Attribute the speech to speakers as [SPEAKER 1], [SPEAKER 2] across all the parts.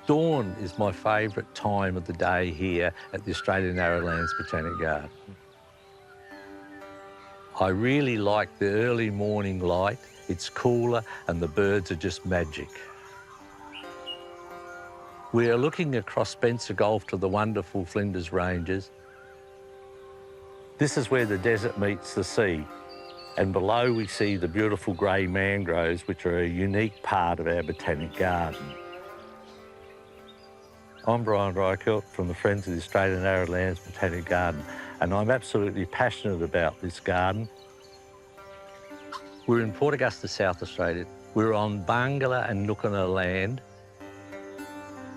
[SPEAKER 1] Dawn is my favourite time of the day here at the Australian Narrowlands Botanic Garden. I really like the early morning light. It's cooler and the birds are just magic. We are looking across Spencer Gulf to the wonderful Flinders Ranges. This is where the desert meets the sea, and below we see the beautiful grey mangroves, which are a unique part of our botanic garden. I'm Brian Reichelt from the Friends of the Australian Narrowlands Botanic Garden, and I'm absolutely passionate about this garden. We're in Port Augusta, South Australia. We're on Bangala and Nookana land.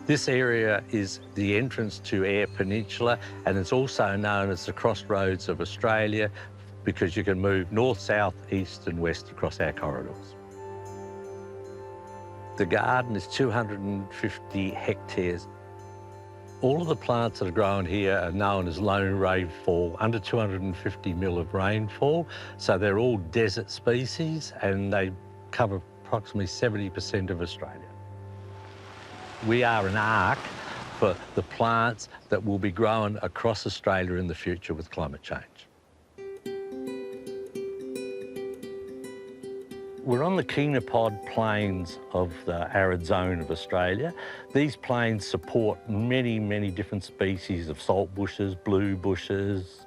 [SPEAKER 1] This area is the entrance to Eyre Peninsula, and it's also known as the crossroads of Australia because you can move north, south, east and west across our corridors. The garden is 250 hectares. All of the plants that are grown here are known as low rainfall, under 250 mil of rainfall. So they're all desert species and they cover approximately 70% of Australia. We are an ark for the plants that will be grown across Australia in the future with climate change. We're on the Kenopod plains of the arid zone of Australia. These plains support many, many different species of salt bushes, blue bushes,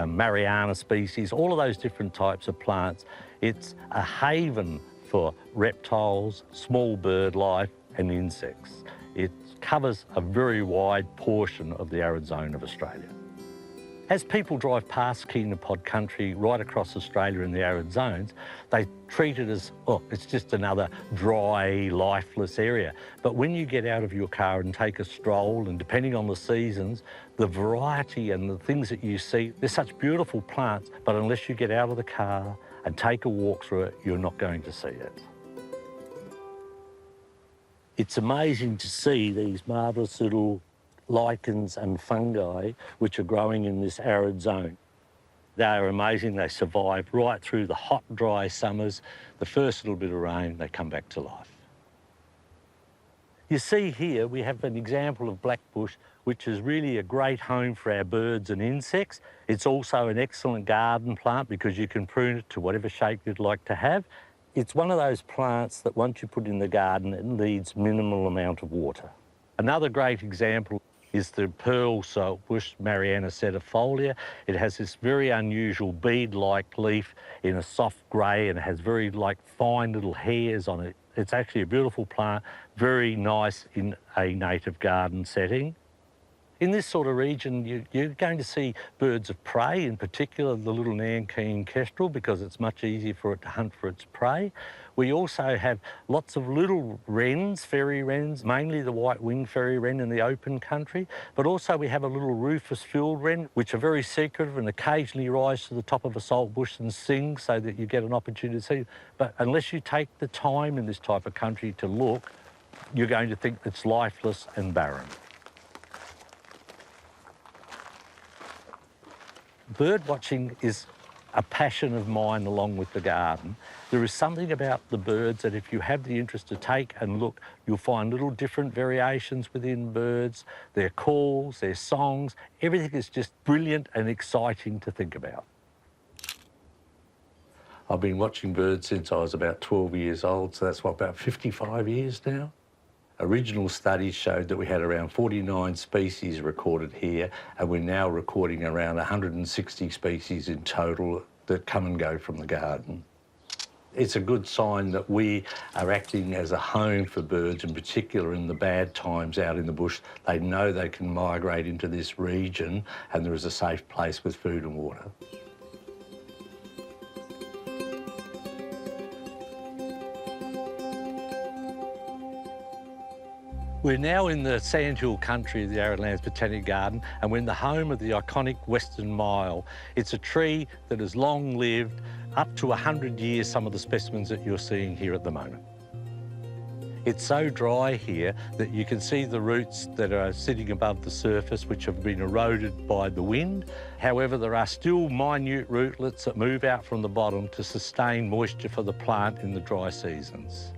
[SPEAKER 1] Mariana species, all of those different types of plants. It's a haven for reptiles, small bird life and insects. It covers a very wide portion of the arid zone of Australia. As people drive past Kenopod country right across Australia in the arid zones, they treat it as, oh, it's just another dry, lifeless area. But when you get out of your car and take a stroll, and depending on the seasons, the variety and the things that you see, they're such beautiful plants, but unless you get out of the car and take a walk through it, you're not going to see it. It's amazing to see these marvellous little lichens and fungi which are growing in this arid zone. They are amazing. They survive right through the hot, dry summers. The first little bit of rain, they come back to life. You see here we have an example of blackbush, which is really a great home for our birds and insects. It's also an excellent garden plant because you can prune it to whatever shape you'd like to have. It's one of those plants that once you put in the garden, it needs minimal amount of water. Another great example is the pearl saltbush, Mariana setifolia. It has this very unusual bead-like leaf in a soft grey and it has very fine little hairs on it. It's actually a beautiful plant, very nice in a native garden setting. In this sort of region, you're going to see birds of prey, in particular the little nankeen kestrel, because it's much easier for it to hunt for its prey. We also have lots of little wrens, fairy wrens, mainly the white-winged fairy wren in the open country, but also we have a little rufous field wren, which are very secretive and occasionally rise to the top of a salt bush and sing so that you get an opportunity to see. But unless you take the time in this type of country to look, you're going to think it's lifeless and barren. Bird watching is a passion of mine along with the garden. There is something about the birds that if you have the interest to take and look, you'll find little different variations within birds, their calls, their songs. Everything is just brilliant and exciting to think about. I've been watching birds since I was about 12 years old, so that's what, about 55 years now? Original studies showed that we had around 49 species recorded here, and we're now recording around 160 species in total that come and go from the garden. It's a good sign that we are acting as a home for birds, in particular in the bad times out in the bush. They know they can migrate into this region and there is a safe place with food and water. We're now in the Sandhill country of the Arid Lands Botanic Garden, and we're in the home of the iconic Western Myall. It's a tree that has long lived, up to 100 years, some of the specimens that you're seeing here at the moment. It's so dry here that you can see the roots that are sitting above the surface, which have been eroded by the wind. However, there are still minute rootlets that move out from the bottom to sustain moisture for the plant in the dry seasons.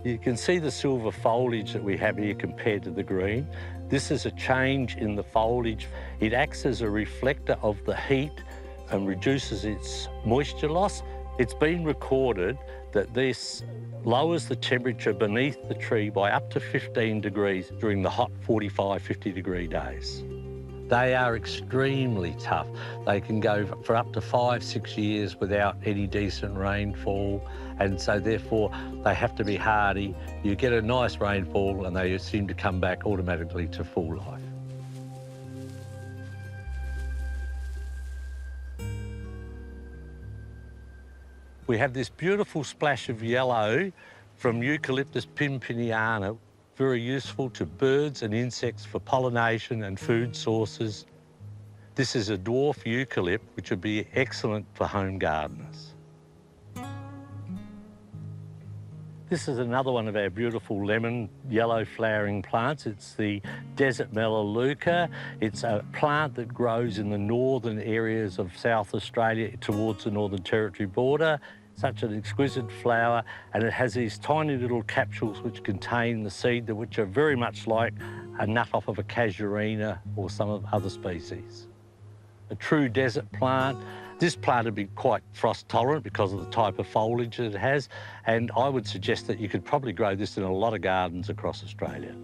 [SPEAKER 1] You can see the silver foliage that we have here compared to the green. This is a change in the foliage. It acts as a reflector of the heat and reduces its moisture loss. It's been recorded that this lowers the temperature beneath the tree by up to 15 degrees during the hot 45, 50-degree days. They are extremely tough. They can go for up to 5, 6 years without any decent rainfall, and so therefore they have to be hardy. You get a nice rainfall and they seem to come back automatically to full life. We have this beautiful splash of yellow from Eucalyptus pimpiniana, very useful to birds and insects for pollination and food sources. This is a dwarf eucalypt, which would be excellent for home gardeners. This is another one of our beautiful lemon yellow flowering plants. It's the desert melaleuca. It's a plant that grows in the northern areas of South Australia towards the Northern Territory border. Such an exquisite flower, and it has these tiny little capsules which contain the seed, which are very much like a nut off of a casuarina or some of other species. A true desert plant. This plant would be quite frost tolerant because of the type of foliage that it has, and I would suggest that you could probably grow this in a lot of gardens across Australia.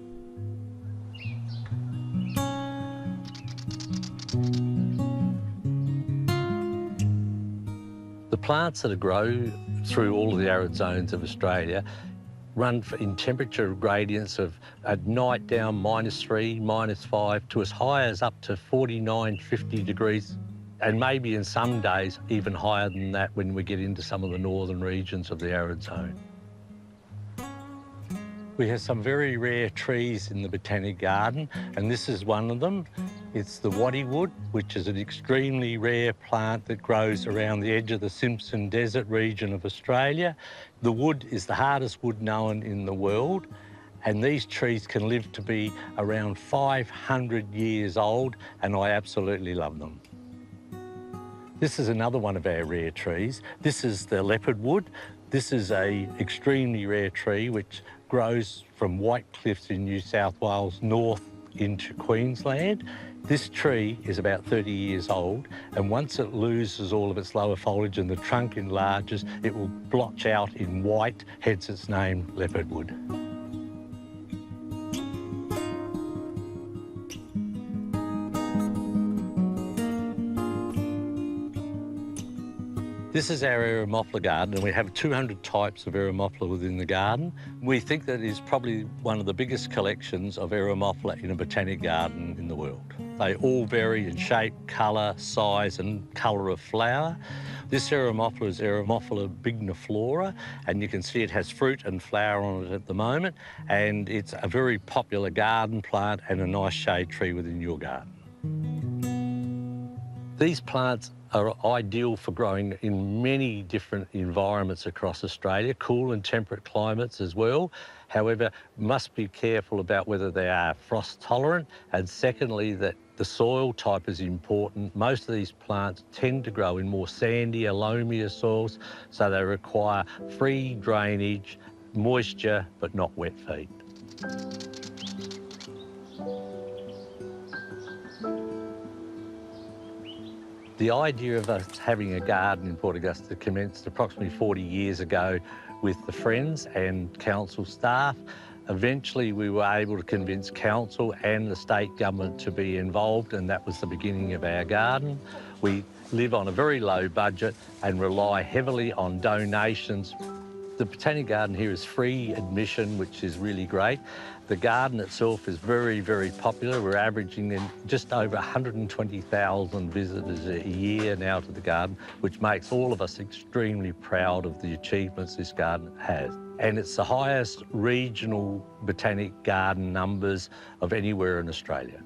[SPEAKER 1] The plants that grow through all of the arid zones of Australia run in temperature gradients of at night down -3, -5 to as high as up to 49, 50 degrees, and maybe in some days even higher than that when we get into some of the northern regions of the arid zone. We have some very rare trees in the Botanic garden, and this is one of them. It's the waddywood, which is an extremely rare plant that grows around the edge of the Simpson Desert region of Australia. The wood is the hardest wood known in the world, and these trees can live to be around 500 years old, and I absolutely love them. This is another one of our rare trees. This is the leopardwood. This is an extremely rare tree which grows from White Cliffs in New South Wales north into Queensland. This tree is about 30 years old, and once it loses all of its lower foliage and the trunk enlarges, it will blotch out in white, hence its name, leopardwood. This is our Eremophila garden, and we have 200 types of Eremophila within the garden. We think that it is probably one of the biggest collections of Eremophila in a botanic garden in the world. They all vary in shape, colour, size and colour of flower. This Eremophila is Eremophila bigniflora, and you can see it has fruit and flower on it at the moment, and it's a very popular garden plant and a nice shade tree within your garden. These plants are ideal for growing in many different environments across Australia, cool and temperate climates as well. However, must be careful about whether they are frost tolerant, and secondly, that the soil type is important. Most of these plants tend to grow in more sandier, loamier soils, so they require free drainage, moisture, but not wet feet. The idea of us having a garden in Port Augusta commenced approximately 40 years ago with the Friends and council staff. Eventually, we were able to convince council and the state government to be involved, and that was the beginning of our garden. We live on a very low budget and rely heavily on donations. The Botanic garden here is free admission, which is really great. The garden itself is very, very popular. We're averaging in just over 120,000 visitors a year now to the garden, which makes all of us extremely proud of the achievements this garden has. And it's the highest regional botanic garden numbers of anywhere in Australia.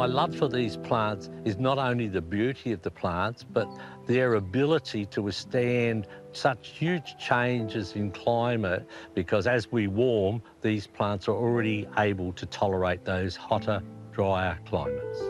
[SPEAKER 1] my love for these plants is not only the beauty of the plants, but their ability to withstand such huge changes in climate, because as we warm, these plants are already able to tolerate those hotter, drier climates.